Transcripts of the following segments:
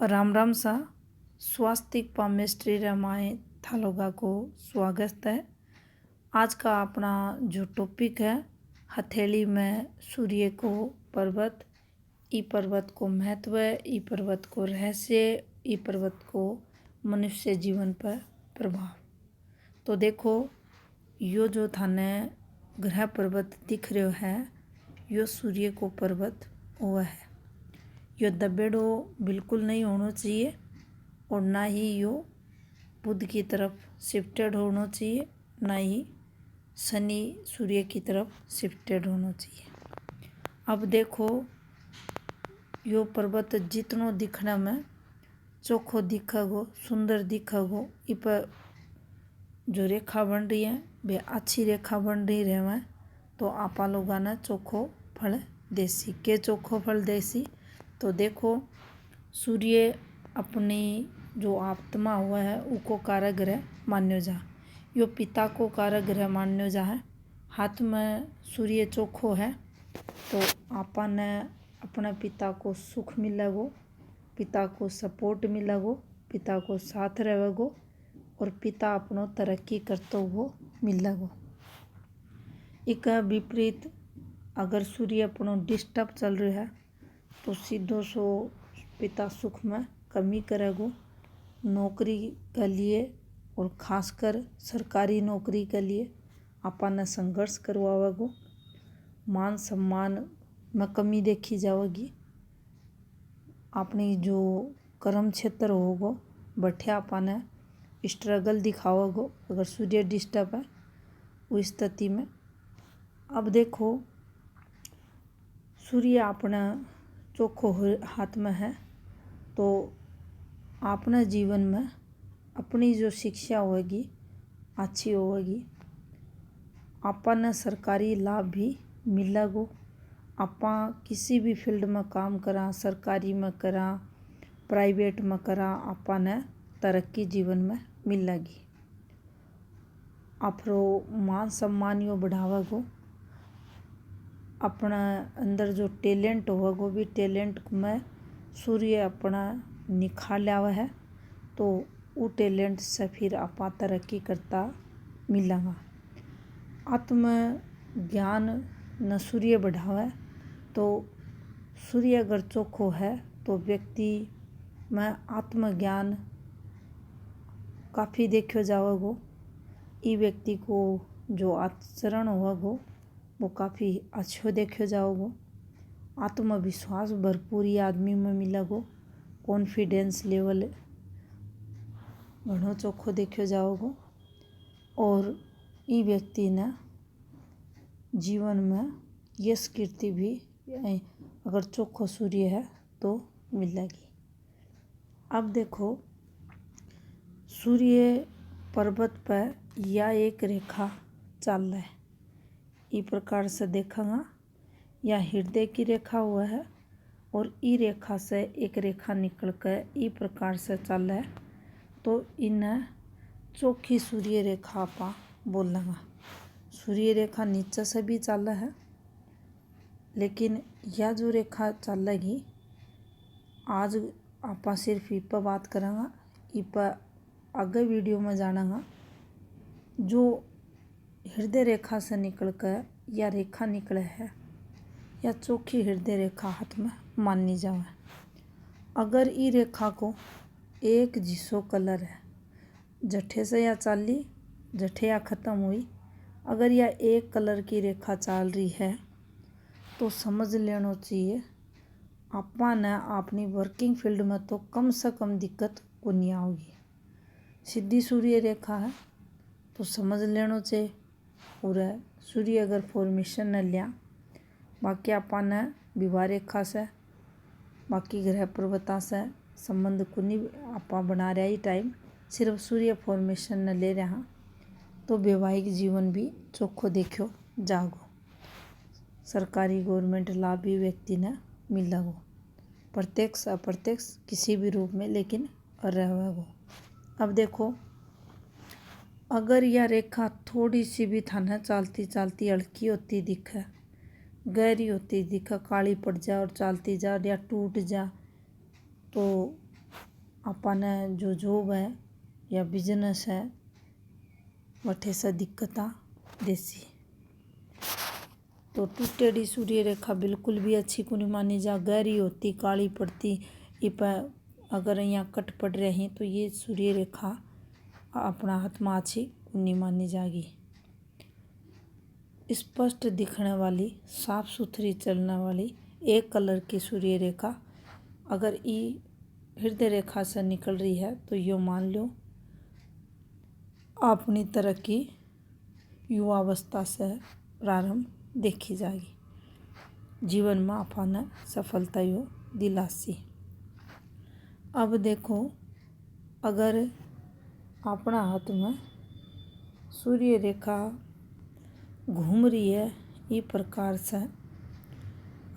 राम राम सा स्वास्तिक पामेस्ट्री रमाए थालोगा को स्वागत है। आज का अपना जो टॉपिक है हथेली में सूर्य को पर्वत, ई पर्वत को महत्व, ई पर्वत को रहस्य, ई पर्वत को मनुष्य जीवन पर प्रभाव। तो देखो यो जो थाने ग्रह पर्वत दिख रहे है यो सूर्य को पर्वत हुआ है। यो दबेड़ो बिल्कुल नहीं होना चाहिए और ना ही यो बुध की तरफ शिफ्टेड होना चाहिए, ना ही शनि सूर्य की तरफ शिफ्टेड होना चाहिए। अब देखो यो पर्वत जितनो दिखने में चोखो दिखेगो, सुंदर दिखेगो, इस पर जो रेखा बन रही है वे अच्छी रेखा बन रही रहे तो आपा लोगों ने चोखो फल देसी के चोखो फल देसी। तो देखो सूर्य अपनी जो आत्मा हुआ है उसको कारक ग्रह मान्यो जा, यो पिता को कारक ग्रह मान्यो जा है। हाथ में सूर्य चोखो है तो आपा ने अपने पिता को सुख मिलेगो, पिता को सपोर्ट मिलेगो, पिता को साथ रहेगो और पिता अपनो तरक्की करते हुए मिलेगो। एक विपरीत अगर सूर्य अपनो डिस्टर्ब चल रहा है तो सीधो सो पिता सुख में कमी करेगो। नौकरी के लिए और खासकर सरकारी नौकरी के लिए आपा ने संघर्ष करवावेगो। मान सम्मान में कमी देखी जाएगी। अपनी जो कर्म क्षेत्र होगो बठे आपा ने स्ट्रगल दिखावेगो अगर सूर्य डिस्टर्ब है उस स्थिति में। अब देखो सूर्य अपना चोखो हाथ में है तो अपने जीवन में अपनी जो शिक्षा होगी अच्छी होगी। अपन ने सरकारी लाभ भी मिलेगो। आपा किसी भी फील्ड में काम करा, सरकारी में करा, प्राइवेट में करा, आपा ने तरक्की जीवन में मिलेगी। आपरो मान सम्मान यो बढ़ावेगो। अपना अंदर जो टैलेंट होगा भी टैलेंट में सूर्य अपना निखार लावा है तो वो टैलेंट से फिर आपा तरक्की करता मिलेगा। आत्म ज्ञान न सूर्य बढ़ावे तो सूर्य अगर चोखो है तो व्यक्ति में आत्मज्ञान काफ़ी देखो जावेगो। ई व्यक्ति को जो आचरण होगा वो काफ़ी अच्छो देखो जाओगो। आत्मविश्वास भरपूर आदमी में मिलेगो। कॉन्फिडेंस लेवल घणो चोखो देखो जाओगो और ई व्यक्ति ने जीवन में यश कीर्ति भी अगर चोखो सूर्य है तो मिलेगी। अब देखो सूर्य पर्वत पर या एक रेखा चल रहा है, इस प्रकार से देखेंगे या हृदय की रेखा हुआ है और ई रेखा से एक रेखा निकल कर इस प्रकार से चल रहा है तो इन्हें चौखी सूर्य रेखा आपा बोलेंगे। सूर्य रेखा नीचे से भी चल रहा है लेकिन यह जो रेखा चलेगी आज आपा सिर्फ इस पर बात करेंगे। इस पर आगे वीडियो में जानेंगे जो हृदय रेखा से निकल कर या रेखा निकले है या चौखी हृदय रेखा हाथ में मानी जाए। अगर ई रेखा को एक जिसो कलर है जठे से या चाली जठे या ख़त्म हुई, अगर यह एक कलर की रेखा चल रही है तो समझ लेना चाहिए आपा ने अपनी वर्किंग फील्ड में तो कम से कम दिक्कत को नहीं आओगी। सीधी सूर्य रेखा है तो समझ लेना चाहिए पूरा सूर्य अगर फॉर्मेशन न लिया बाकी आपा ने विवाह रेखा से बाकी ग्रह पर्वता से संबंध को नहीं आपा बना रहा ही टाइम सिर्फ सूर्य फॉर्मेशन न ले रहा तो वैवाहिक जीवन भी चोखो देखो जागो। सरकारी गवर्नमेंट लाभ भी व्यक्ति ने मिलेगो, प्रत्यक्ष अप्रत्यक्ष किसी भी रूप में लेकिन रहेगो। अब देखो अगर यह रेखा थोड़ी सी भी थाने चलती चलती हल्की होती दिखे, गहरी होती दिखे, काली पड़ जा और चलती जा या टूट जा तो अपन जो जॉब है या बिजनेस है वठे से दिक्कता देसी। तो टूटेड़ी सूर्य रेखा बिल्कुल भी अच्छी को नहीं मानी जा, गहरी होती काली पड़ती। इप अगर यहाँ कट पड़ रही तो ये सूर्य रेखा अपना हाथ में अच्छी नहीं मानी जाएगी। स्पष्ट दिखने वाली साफ सुथरी चलने वाली एक कलर की सूर्य रेखा अगर ये हृदय रेखा से निकल रही है तो यो मान लो अपनी तरक्की युवावस्था से प्रारंभ देखी जाएगी। जीवन में अपन सफलता यो दिलासी। अब देखो अगर अपना हाथ में सूर्य रेखा घूम रही है इस प्रकार से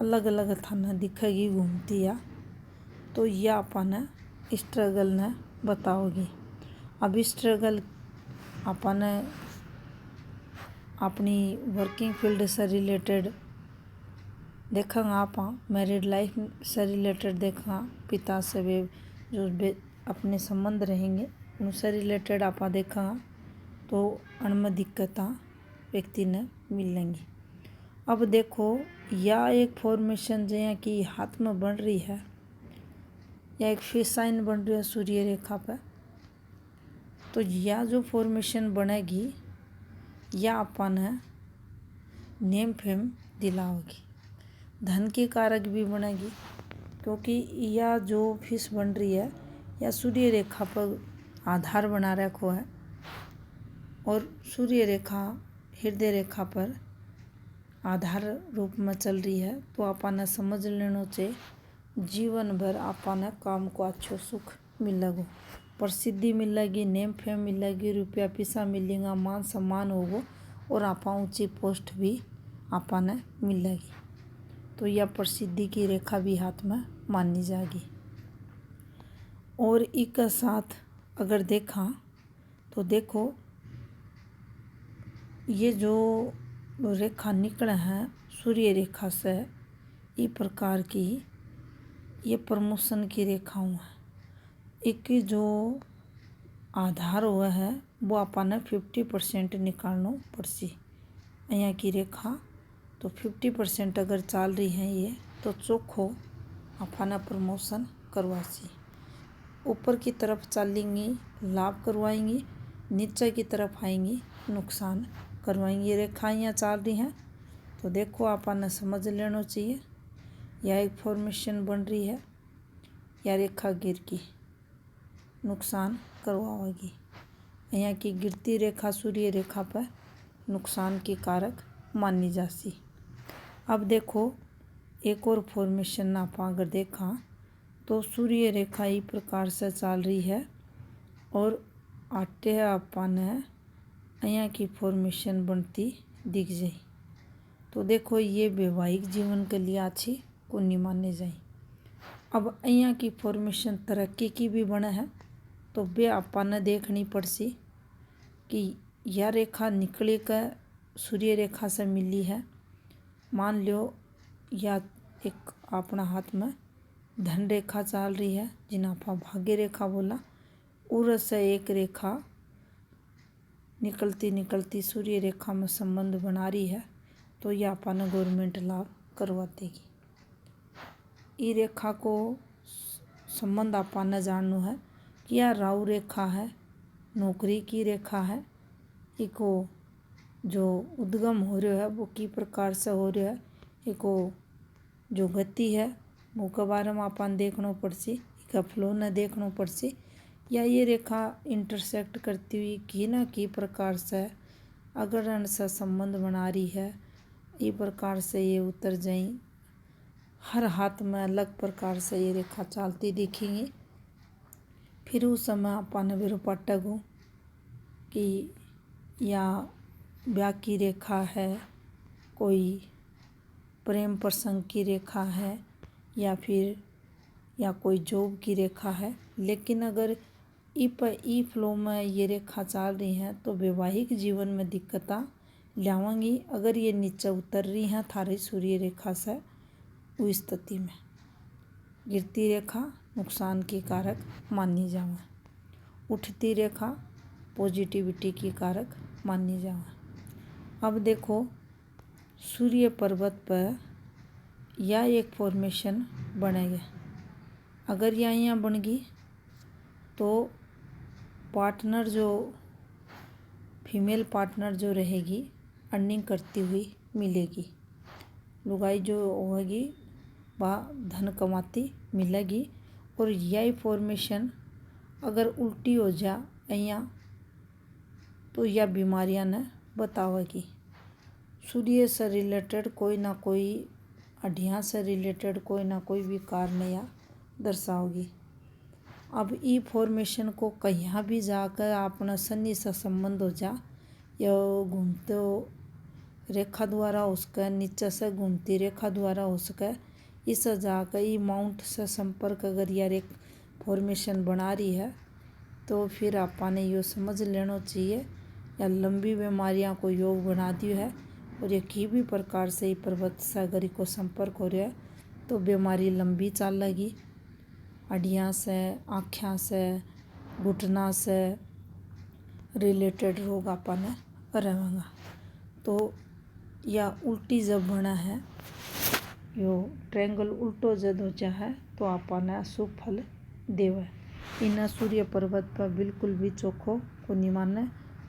अलग अलग थाना दिखेगी घूमती है तो यह अपन स्ट्रगल ने बताओगी। अब स्ट्रगल अपन अपनी वर्किंग फील्ड से रिलेटेड देखेंगे, आप मैरिड लाइफ से रिलेटेड देखेंगे, पिता से वे जो अपने संबंध रहेंगे उनसे रिलेटेड आप देखेंगे तो उनमें दिक्कतें व्यक्ति ने मिलेंगी। अब देखो या एक फॉर्मेशन जो कि हाथ में बन रही है या एक फिश साइन बन रही है सूर्य रेखा पर, तो यह जो फॉर्मेशन बनेगी या अपन नेम फेम दिलाओगी, धन की कारक भी बनेगी क्योंकि यह जो फिश बन रही है या सूर्य रेखा पर आधार बना रखो है और सूर्य रेखा हृदय रेखा पर आधार रूप में चल रही है तो अपन समझ लेना चाहिए जीवन भर अपन काम को अच्छो सुख मिलेगा, प्रसिद्धि मिलेगी, नेम फेम मिलेगी, रुपया पैसा मिलेगा, मान सम्मान होगा और आप ऊंची पोस्ट भी अपन मिलेगी। तो यह प्रसिद्धि की रेखा भी हाथ में मानी जाएगी। और एक साथ अगर देखा तो देखो ये जो रेखा निकले हैं सूर्य रेखा से इस प्रकार की ये प्रमोशन की रेखाओं है। एक जो आधार हुआ है वो अपन 50% निकालना पड़सी। यहाँ की रेखा तो 50% अगर चल रही है ये तो चोखो अपन प्रमोशन करवासी। ऊपर की तरफ चलेंगी लाभ करवाएंगी, नीचे की तरफ आएंगी नुकसान करवाएंगी। रेखा यहाँ चल रही हैं तो देखो अपन समझ लेना चाहिए या एक फॉर्मेशन बन रही है या रेखा गिर की नुकसान करवाएगी। यहाँ की गिरती रेखा सूर्य रेखा पर नुकसान की कारक मानी जाती। अब देखो एक और फॉर्मेशन आप अगर देखा तो सूर्य रेखा इस प्रकार से चल रही है और आटे अपन यहाँ की फॉर्मेशन बनती दिख जाए तो देखो ये वैवाहिक जीवन के लिए अच्छी को नहीं माने जाए। अब यहाँ की फॉर्मेशन तरक्की की भी बने है तो वे अपन देखनी पड़सी कि यह रेखा निकले का सूर्य रेखा से मिली है। मान लो या एक अपना हाथ में धन रेखा चल रही है जिन्हें आप भाग्य रेखा बोला, उर से एक रेखा निकलती निकलती सूर्य रेखा में संबंध बना रही है तो यह अपन गवर्नमेंट लाभ करवा देगी। ये रेखा को संबंध अपन जानना है कि यह राहु रेखा है, नौकरी की रेखा है, इको जो उद्गम हो रहा है वो किस प्रकार से हो रहा है, इको जो गति है वो के बारे में अपन देखना पड़सी, इसका फ्लो न देखना पड़सी। या ये रेखा इंटरसेक्ट करती हुई की ना की प्रकार से अगर से संबंध बना रही है, इस प्रकार से ये उतर जाए। हर हाथ में अलग प्रकार से ये रेखा चलती दिखेंगी। फिर उस समय अपन बेरो पटगो कि या ब्याह की रेखा है, कोई प्रेम प्रसंग की रेखा है या फिर या कोई जॉब की रेखा है। लेकिन अगर ई फ्लो में ये रेखा चल रही हैं तो वैवाहिक जीवन में दिक्कतें लाएंगी। अगर ये नीचे उतर रही हैं थारी सूर्य रेखा से उस स्थिति में गिरती रेखा नुकसान की कारक मानी जावे। उठती रेखा पॉजिटिविटी की कारक मानी जावे। अब देखो सूर्य पर्वत पर यह एक फॉर्मेशन बनेगा। अगर यह यहाँ बन गई तो पार्टनर जो फीमेल पार्टनर जो रहेगी अर्निंग करती हुई मिलेगी। लुगाई जो होगी वह धन कमाती मिलेगी। और यही फॉर्मेशन अगर उल्टी हो जा यहाँ तो यह बीमारियां न बतावेगी। सूर्य से रिलेटेड कोई ना कोई हड्डियाँ से रिलेटेड कोई ना कोई विकार नया दर्शाओगी। अब ई फॉर्मेशन को कहीं भी जाकर अपना शनि से संबंध हो जा या घूमते रेखा द्वारा हो सके, नीचे से घूमती रेखा द्वारा हो सके, इस जाकर ई माउंट से संपर्क अगर यार एक फॉर्मेशन बना रही है तो फिर आपने यो समझ लेना चाहिए या लंबी बीमारियां को योग बना दियो है। और ये किसी भी प्रकार से पर्वत से अगर को संपर्क हो रहा है तो बीमारी लंबी चलेगी। हड्डियाँ से, आँखों से, घुटना से रिलेटेड रोग आपने रहेगा। तो या उल्टी जब बना है यो ट्रायंगल उल्टो जब हो जाए तो आपने अशुभ फल देवे। इन सूर्य पर्वत पर बिल्कुल भी चोखो को नहीं माने।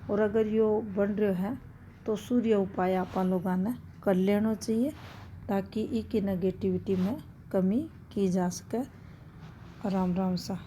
और अगर यो बन रहा है तो सूर्य उपाय अपन लोगों ने कर लेना चाहिए ताकि इसकी नेगेटिविटी में कमी की जा सके। राम राम सा।